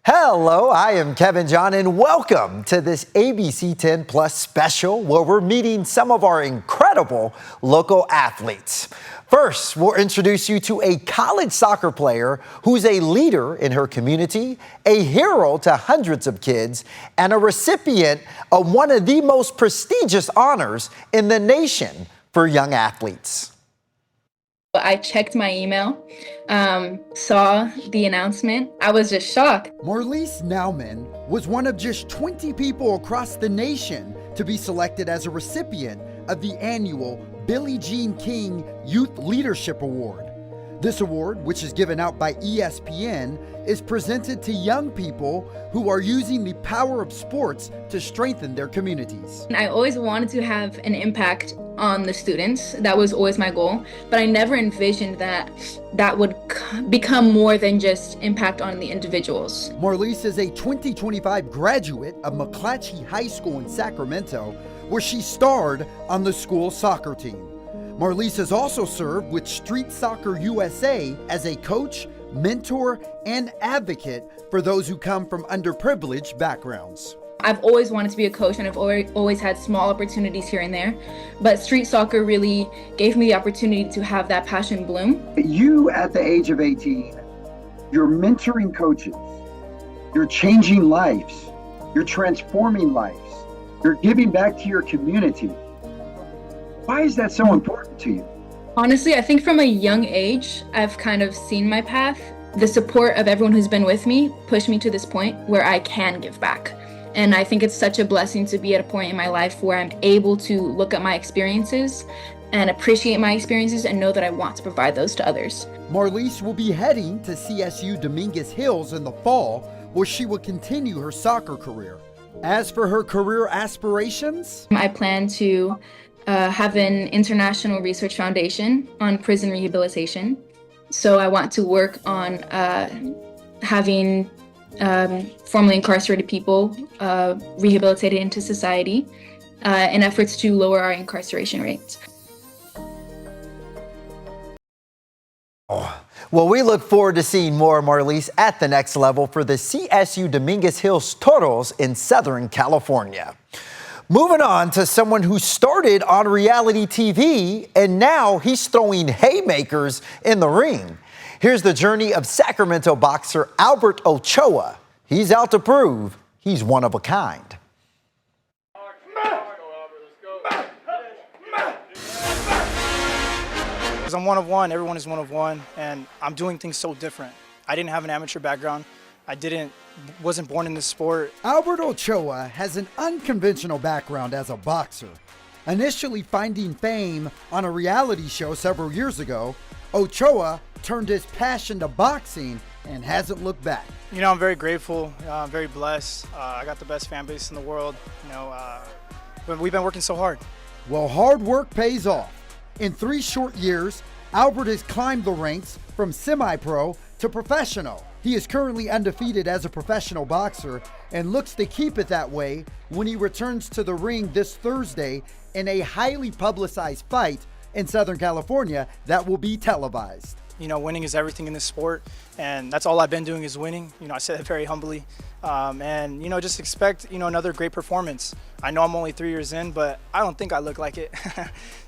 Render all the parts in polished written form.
Hello, I am Kevin John, and welcome to this ABC10 Plus special where we're meeting some of our incredible local athletes. First, we'll introduce you to a college soccer player who's a leader in her community, a hero to hundreds of kids, and a recipient of one of the most prestigious honors in the nation for young athletes. I checked my email, saw the announcement. I was just shocked. Marlise Nauman was one of just 20 people across the nation to be selected as a recipient of the annual Billie Jean King Youth Leadership Award. This award, which is given out by ESPN, is presented to young people who are using the power of sports to strengthen their communities. I always wanted to have an impact on the students. That was always my goal, but I never envisioned that that would become more than just impact on the individuals. Marlise is a 2025 graduate of McClatchy High School in Sacramento, where she starred on the school soccer team. Marlise has also served with Street Soccer USA as a coach, mentor, and advocate for those who come from underprivileged backgrounds. I've always wanted to be a coach, and I've always had small opportunities here and there, but street soccer really gave me the opportunity to have that passion bloom. You, at the age of 18, you're mentoring coaches, you're changing lives, you're transforming lives, you're giving back to your community. Why is that so important to you? Honestly, I think from a young age, I've kind of seen my path. The support of everyone who's been with me pushed me to this point where I can give back. And I think it's such a blessing to be at a point in my life where I'm able to look at my experiences and appreciate my experiences and know that I want to provide those to others. Marlise will be heading to CSU Dominguez Hills in the fall, where she will continue her soccer career. As for her career aspirations, I plan to have an international research foundation on prison rehabilitation. So I want to work on having formerly incarcerated people rehabilitated into society in efforts to lower our incarceration rates. Well, we look forward to seeing more of Marlise at the next level for the CSU Dominguez Hills Toros in Southern California. Moving on to someone who started on reality TV and now he's throwing haymakers in the ring. Here's the journey of Sacramento boxer Albert Ochoa. He's out to prove he's one of a kind. Because I'm one of one, everyone is one of one, and I'm doing things so different. I didn't have an amateur background. Wasn't born in this sport. Albert Ochoa has an unconventional background as a boxer. Initially finding fame on a reality show several years ago, Ochoa turned his passion to boxing and hasn't looked back. You know, I'm very grateful, I'm very blessed. I got the best fan base in the world. But we've been working so hard. Well, hard work pays off. In 3 short years, Albert has climbed the ranks from semi-pro to professional. He is currently undefeated as a professional boxer and looks to keep it that way when he returns to the ring this Thursday in a highly publicized fight in Southern California that will be televised. You know, winning is everything in this sport, and that's all I've been doing is winning. You know, I say that very humbly. And, just expect, another great performance. I know I'm only 3 years in, but I don't think I look like it.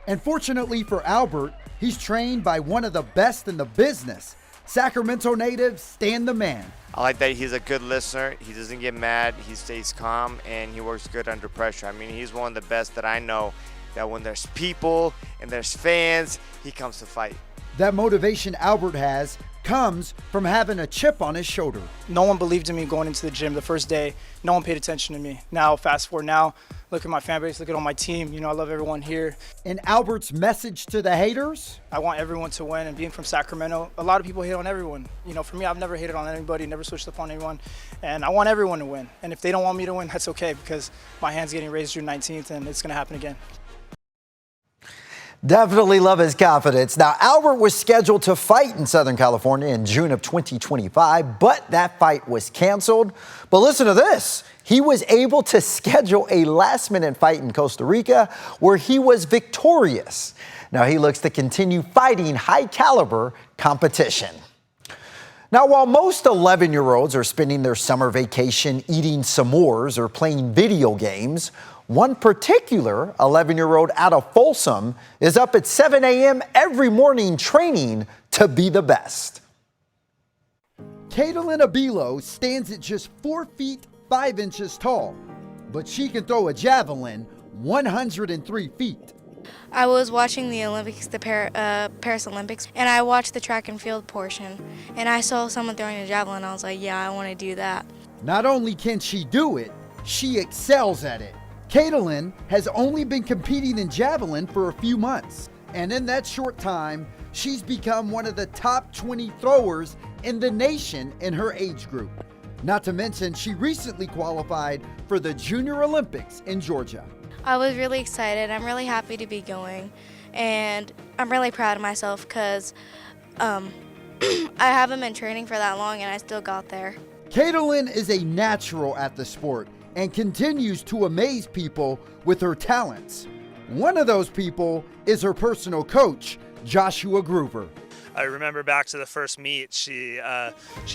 And fortunately for Albert, he's trained by one of the best in the business, Sacramento native Stan the Man. I like that he's a good listener. He doesn't get mad. He stays calm, and he works good under pressure. I mean, he's one of the best that I know, that when there's people and there's fans, he comes to fight. That motivation Albert has comes from having a chip on his shoulder. No one believed in me going into the gym the first day. No one paid attention to me. Now, fast forward now, look at my fan base, look at all my team. I love everyone here. And Albert's message to the haters? I want everyone to win, and being from Sacramento, a lot of people hate on everyone. For me, I've never hated on anybody, never switched up on anyone, and I want everyone to win. And if they don't want me to win, that's okay, because my hand's getting raised June 19th, and it's gonna happen again. Definitely love his confidence. Now, Albert was scheduled to fight in Southern California in June of 2025, but that fight was canceled. But listen to this. He was able to schedule a last-minute fight in Costa Rica where he was victorious. Now he looks to continue fighting high-caliber competition. Now, while most 11-year-olds are spending their summer vacation eating s'mores or playing video games, one particular 11-year-old out of Folsom is up at 7 a.m. every morning training to be the best. Caitlin Abilo stands at just 4 feet 5 inches tall, but she can throw a javelin 103 feet. I was watching the Olympics, the Paris Olympics, and I watched the track and field portion, and I saw someone throwing a javelin. I was like, yeah, I want to do that. Not only can she do it, she excels at it. Caitlin has only been competing in javelin for a few months, and in that short time, she's become one of the top 20 throwers in the nation in her age group. Not to mention, she recently qualified for the Junior Olympics in Georgia. I was really excited. I'm really happy to be going, and I'm really proud of myself because I haven't been training for that long, and I still got there. Caitlin is a natural at the sport and continues to amaze people with her talents. One of those people is her personal coach, Joshua Groover. I remember back to the first meet, she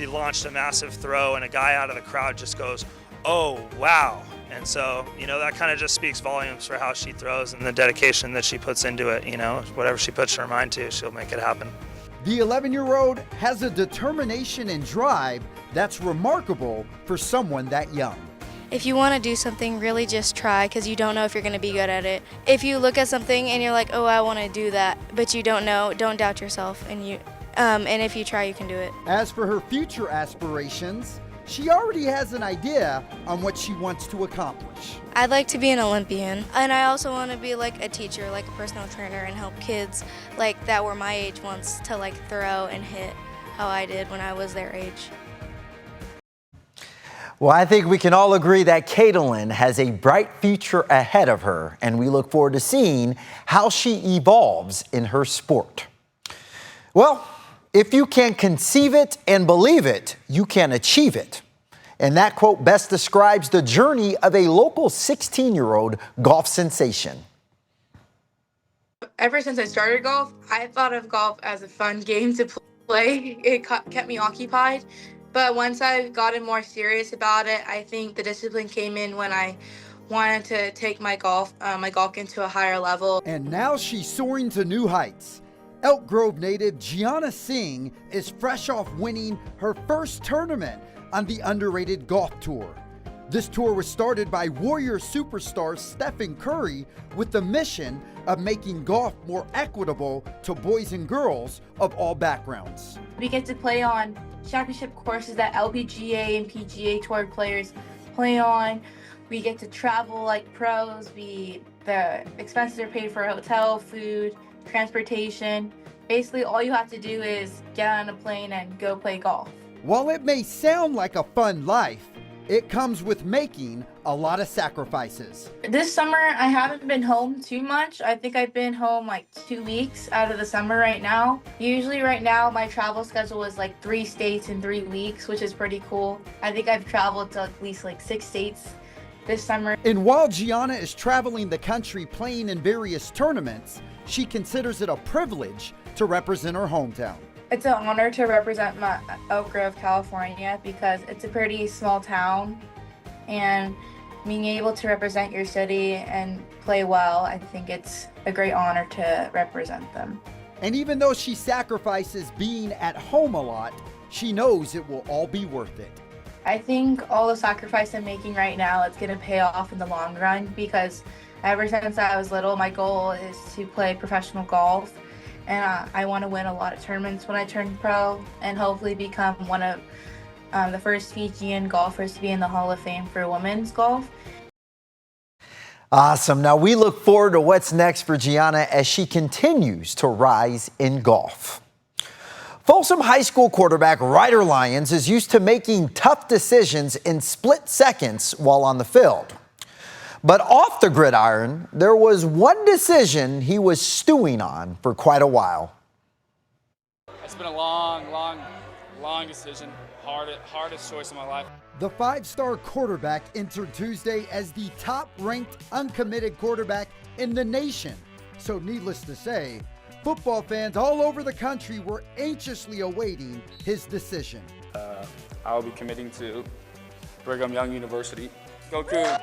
launched a massive throw, and a guy out of the crowd just goes, "Oh, wow." And so, that kind of just speaks volumes for how she throws and the dedication that she puts into it. Whatever she puts her mind to, she'll make it happen. The 11-year-old has a determination and drive that's remarkable for someone that young. If you want to do something, really just try, because you don't know if you're going to be good at it. If you look at something and you're like, oh, I want to do that, but you don't know, don't doubt yourself, and if you try, you can do it. As for her future aspirations, she already has an idea on what she wants to accomplish. I'd like to be an Olympian, and I also want to be like a teacher, like a personal trainer, and help kids like that were my age once to like throw and hit how I did when I was their age. Well, I think we can all agree that Caitlin has a bright future ahead of her, and we look forward to seeing how she evolves in her sport. Well, if you can conceive it and believe it, you can achieve it. And that quote best describes the journey of a local 16-year-old golf sensation. Ever since I started golf, I thought of golf as a fun game to play. It kept me occupied. But once I gotten more serious about it, I think the discipline came in when I wanted to take my golf game to a higher level. And now she's soaring to new heights. Elk Grove native Gianna Singh is fresh off winning her first tournament on the Underrated Golf Tour. This tour was started by Warrior superstar Stephen Curry with the mission of making golf more equitable to boys and girls of all backgrounds. We get to play on championship courses that LPGA and PGA Tour players play on. We get to travel like pros. The expenses are paid for hotel, food, transportation. Basically, all you have to do is get on a plane and go play golf. While it may sound like a fun life, it comes with making a lot of sacrifices. This summer, I haven't been home too much. I think I've been home like 2 weeks out of the summer right now. Usually right now, my travel schedule is like 3 states in 3 weeks, which is pretty cool. I think I've traveled to at least like 6 states this summer. And while Gianna is traveling the country playing in various tournaments, she considers it a privilege to represent her hometown. It's an honor to represent my Elk Grove, California, because it's a pretty small town, and being able to represent your city and play well, I think it's a great honor to represent them. And even though she sacrifices being at home a lot, she knows it will all be worth it. I think all the sacrifice I'm making right now, it's going to pay off in the long run, because ever since I was little, my goal is to play professional golf. And I want to win a lot of tournaments when I turn pro, and hopefully become one of the first Fijian golfers to be in the Hall of Fame for women's golf. Awesome. Now we look forward to what's next for Gianna as she continues to rise in golf. Folsom High School quarterback Ryder Lyons is used to making tough decisions in split seconds while on the field. But off the gridiron, there was one decision he was stewing on for quite a while. It's been a long decision, hardest choice of my life. The 5-star quarterback entered Tuesday as the top-ranked uncommitted quarterback in the nation. So needless to say, Football fans all over the country were anxiously awaiting his decision. I'll be committing to Brigham Young University. Go Cougs!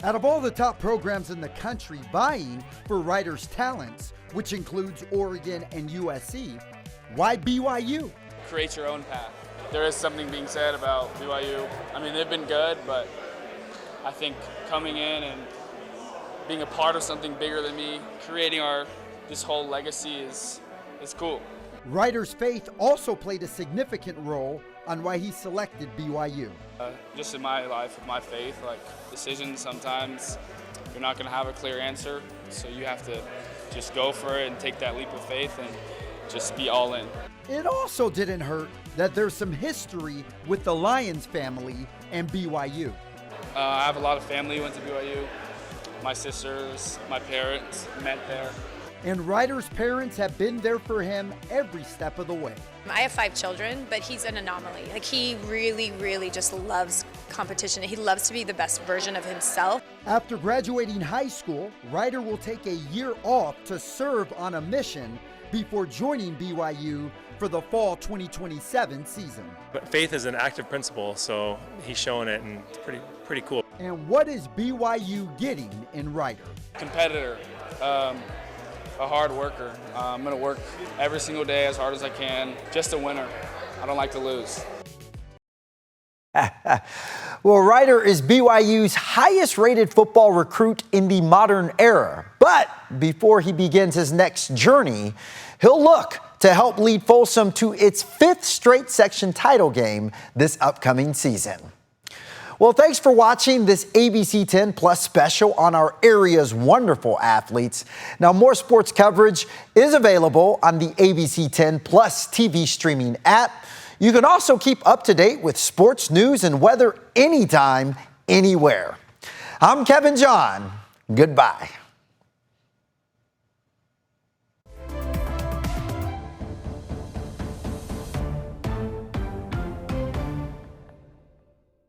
Out of all the top programs in the country vying for Ryder's talents, which includes Oregon and USC, why BYU? Create your own path. There is something being said about BYU. I mean, they've been good, but I think coming in and being a part of something bigger than me, creating this whole legacy is cool. Ryder's faith also played a significant role on why he selected BYU. Just in my life, with my faith, like decisions, sometimes you're not going to have a clear answer, so you have to just go for it and take that leap of faith and just be all in. It also didn't hurt that there's some history with the Lions family and BYU. I have a lot of family who went to BYU. My sisters, my parents met there. And Ryder's parents have been there for him every step of the way. I have 5 children, but he's an anomaly. Like, he really, really just loves competition. He loves to be the best version of himself. After graduating high school, Ryder will take a year off to serve on a mission before joining BYU for the fall 2027 season. But faith is an active principle, so he's showing it, and it's pretty cool. And what is BYU getting in Ryder? Competitor, a hard worker. I'm going to work every single day as hard as I can. Just a winner. I don't like to lose. Well, Ryder is BYU's highest rated football recruit in the modern era. But before he begins his next journey, he'll look to help lead Folsom to its 5th straight section title game this upcoming season. Well, thanks for watching this ABC 10 Plus special on our area's wonderful athletes. Now, more sports coverage is available on the ABC 10 Plus TV streaming app. You can also keep up to date with sports news and weather anytime, anywhere. I'm Kevin John. Goodbye.